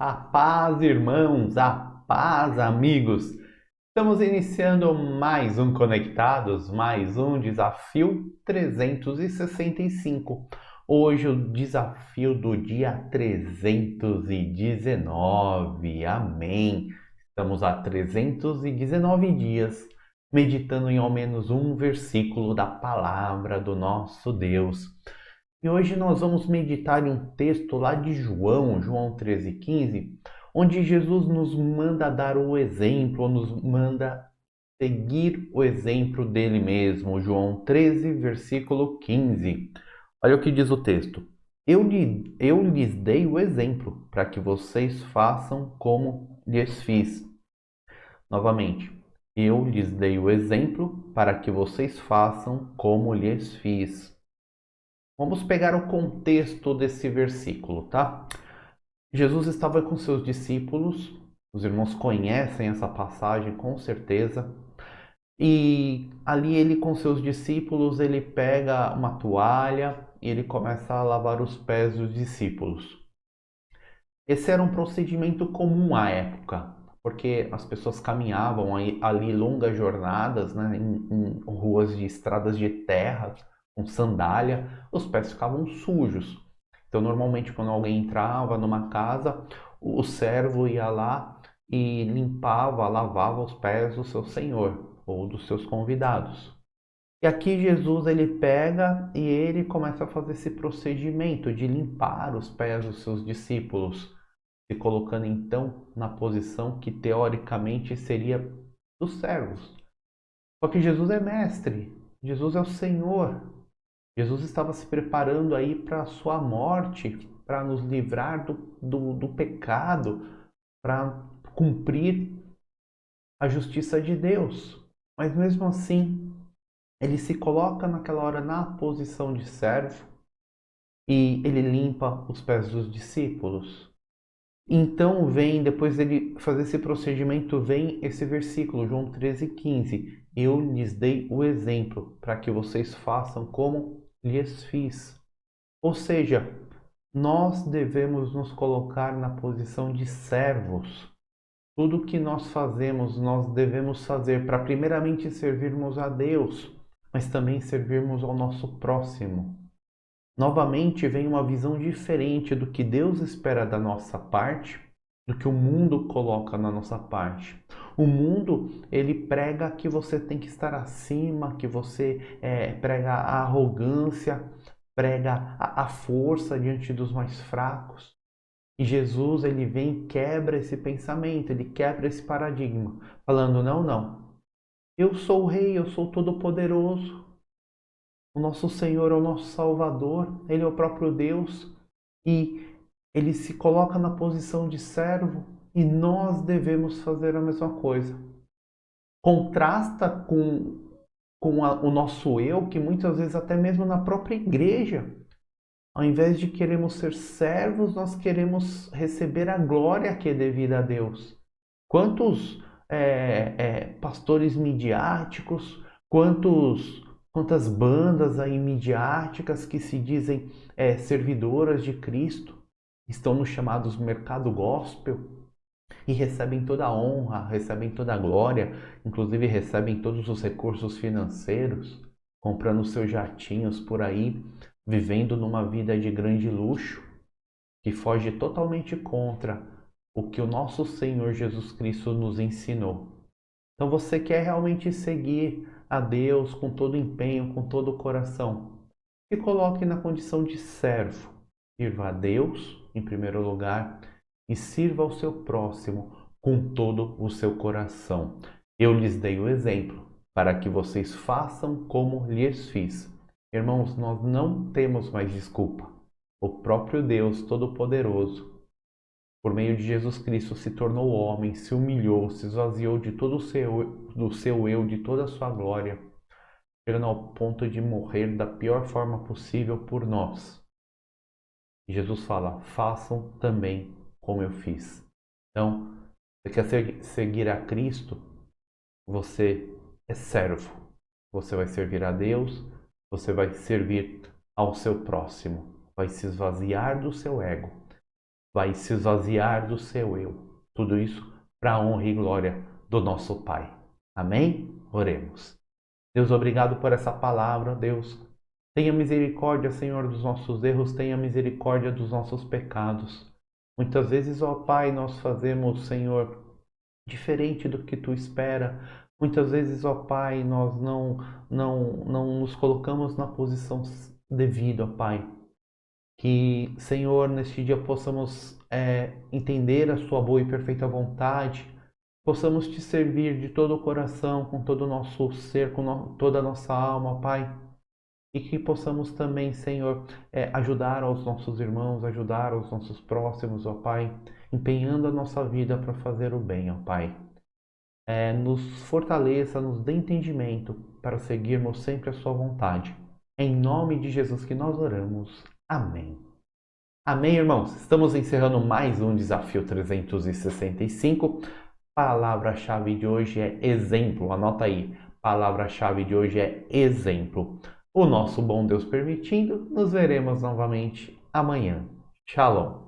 A paz, irmãos, a paz, amigos. Estamos iniciando mais um Conectados, mais um desafio 365. Hoje o desafio do dia 319. Amém. Estamos há 319 dias meditando em ao menos um versículo da palavra do nosso Deus. E hoje nós vamos meditar em um texto lá de João 13,15, onde Jesus nos manda dar o exemplo, nos manda seguir o exemplo dele mesmo. João 13, versículo 15. Olha o que diz o texto. Eu lhes dei o exemplo para que vocês façam como lhes fiz. Novamente, eu lhes dei o exemplo para que vocês façam como lhes fiz. Vamos pegar o contexto desse versículo, tá? Jesus estava com seus discípulos, os irmãos conhecem essa passagem com certeza, e ali ele com seus discípulos, ele pega uma toalha e ele começa a lavar os pés dos discípulos. Esse era um procedimento comum à época, porque as pessoas caminhavam ali longas jornadas, né, em ruas de estradas de terra, com sandália, os pés ficavam sujos. Então, normalmente, quando alguém entrava numa casa, o servo ia lá e limpava, lavava os pés do seu senhor ou dos seus convidados. E aqui Jesus ele pega e ele começa a fazer esse procedimento de limpar os pés dos seus discípulos, se colocando então na posição que teoricamente seria dos servos. Só que Jesus é mestre, Jesus é o Senhor. Jesus estava se preparando aí para a sua morte, para nos livrar do pecado, para cumprir a justiça de Deus. Mas mesmo assim, ele se coloca naquela hora na posição de servo e ele limpa os pés dos discípulos. Então vem, depois dele fazer esse procedimento, vem esse versículo, João 13,15. Eu lhes dei o exemplo para que vocês façam como lhes fiz. Ou seja, nós devemos nos colocar na posição de servos. Tudo que nós fazemos, nós devemos fazer para primeiramente servirmos a Deus, mas também servirmos ao nosso próximo. Novamente vem uma visão diferente do que Deus espera da nossa parte, do que o mundo coloca na nossa parte. O mundo, ele prega que você tem que estar acima, que você prega a arrogância, prega a força diante dos mais fracos. E Jesus, ele vem e quebra esse pensamento, ele quebra esse paradigma, falando, não, não, eu sou o rei, eu sou todo-poderoso, o nosso Senhor é o nosso Salvador, Ele é o próprio Deus e Ele se coloca na posição de servo e nós devemos fazer a mesma coisa. Contrasta com o nosso eu, que muitas vezes até mesmo na própria igreja, ao invés de queremos ser servos, nós queremos receber a glória que é devida a Deus. Quantos pastores midiáticos, quantas bandas aí midiáticas que se dizem servidoras de Cristo, estão nos chamados mercado gospel e recebem toda a honra, recebem toda a glória, inclusive recebem todos os recursos financeiros, comprando seus jatinhos por aí, vivendo numa vida de grande luxo, que foge totalmente contra o que o nosso Senhor Jesus Cristo nos ensinou. Então você quer realmente seguir a Deus com todo o empenho, com todo o coração, se coloque na condição de servo. Sirva a Deus em primeiro lugar e sirva ao seu próximo com todo o seu coração. Eu lhes dei o exemplo para que vocês façam como lhes fiz. Irmãos, nós não temos mais desculpa. O próprio Deus Todo-Poderoso, por meio de Jesus Cristo, se tornou homem, se humilhou, se esvaziou de todo do seu eu, de toda a sua glória, chegando ao ponto de morrer da pior forma possível por nós. E Jesus fala, façam também como eu fiz. Então, você quer seguir a Cristo? Você é servo. Você vai servir a Deus, você vai servir ao seu próximo, vai se esvaziar do seu ego vai se esvaziar do seu eu. Tudo isso para a honra e glória do nosso Pai. Amém? Oremos. Deus, obrigado por essa palavra, Deus. Tenha misericórdia, Senhor, dos nossos erros, tenha misericórdia dos nossos pecados. Muitas vezes, ó Pai, nós fazemos, Senhor, diferente do que Tu espera. Muitas vezes, ó Pai, nós não nos colocamos na posição devida, ó Pai. Que, Senhor, neste dia possamos entender a Sua boa e perfeita vontade, possamos Te servir de todo o coração, com todo o nosso ser, com toda a nossa alma, Pai. E que possamos também, Senhor, ajudar aos nossos irmãos, ajudar aos nossos próximos, ó Pai, empenhando a nossa vida para fazer o bem, ó Pai. Nos fortaleça, nos dê entendimento para seguirmos sempre a Sua vontade. Em nome de Jesus que nós oramos. Amém. Amém, irmãos? Estamos encerrando mais um Desafio 365. Palavra-chave de hoje é exemplo. Anota aí. Palavra-chave de hoje é exemplo. O nosso bom Deus permitindo, nos veremos novamente amanhã. Shalom.